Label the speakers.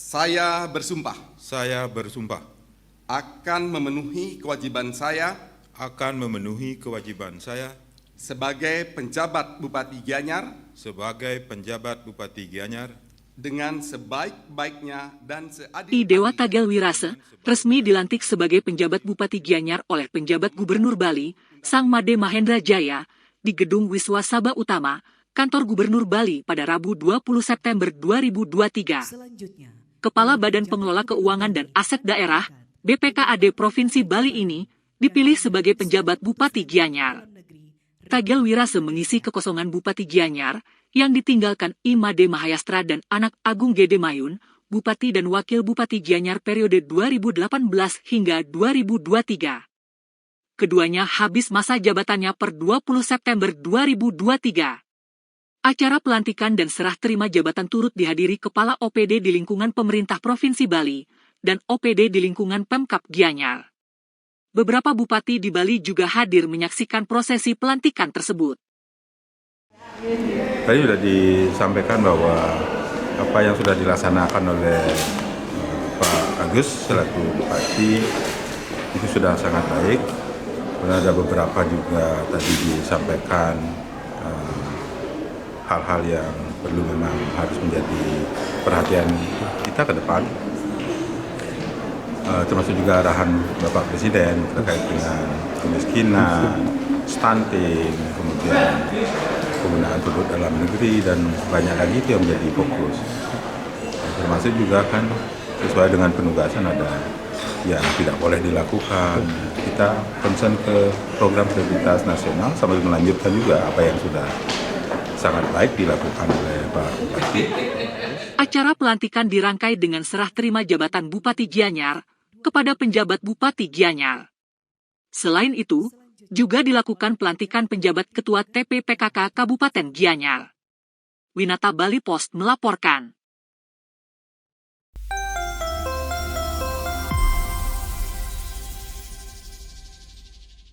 Speaker 1: Saya bersumpah
Speaker 2: Saya bersumpah
Speaker 1: akan memenuhi kewajiban saya
Speaker 2: akan memenuhi kewajiban saya
Speaker 1: sebagai penjabat Bupati Gianyar
Speaker 2: sebagai penjabat Bupati Gianyar
Speaker 1: dengan sebaik-baiknya dan
Speaker 3: I Dewa
Speaker 1: seadil-adilnya.
Speaker 3: Tagel Wirase resmi dilantik sebagai penjabat Bupati Gianyar oleh penjabat Gubernur Bali, Sang Made Mahendra Jaya, di Gedung Wiswa Sabha Utama, Kantor Gubernur Bali pada Rabu 20 September 2023.
Speaker 4: Selanjutnya,
Speaker 3: Kepala Badan Pengelola Keuangan dan Aset Daerah, BPKAD Provinsi Bali ini, dipilih sebagai penjabat Bupati Gianyar. Tagel Wirase mengisi kekosongan Bupati Gianyar yang ditinggalkan I Made Mahayastra dan anak Agung Gede Mayun, Bupati dan Wakil Bupati Gianyar periode 2018 hingga 2023. Keduanya habis masa jabatannya per 20 September 2023. Acara pelantikan dan serah terima jabatan turut dihadiri Kepala OPD di lingkungan pemerintah Provinsi Bali dan OPD di lingkungan Pemkab Gianyar. Beberapa bupati di Bali juga hadir menyaksikan prosesi pelantikan tersebut.
Speaker 2: Tadi sudah disampaikan bahwa apa yang sudah dilaksanakan oleh Pak Agus selaku Bupati itu sudah sangat baik. Kemudian ada beberapa juga tadi disampaikan hal-hal yang perlu memang harus menjadi perhatian kita ke depan. Termasuk juga arahan Bapak Presiden terkait dengan kemiskinan, stunting, kemudian penggunaan produk dalam negeri, dan banyak lagi itu yang menjadi fokus. Termasuk juga kan sesuai dengan penugasan ada yang tidak boleh dilakukan. Kita concern ke program prioritas nasional sambil melanjutkan juga apa yang sudah sangat baik dilakukan oleh Pak Bupati.
Speaker 3: Acara pelantikan dirangkai dengan serah terima jabatan Bupati Gianyar kepada penjabat Bupati Gianyar. Selain itu, juga dilakukan pelantikan penjabat Ketua TPPKK Kabupaten Gianyar. Winata Bali Post melaporkan.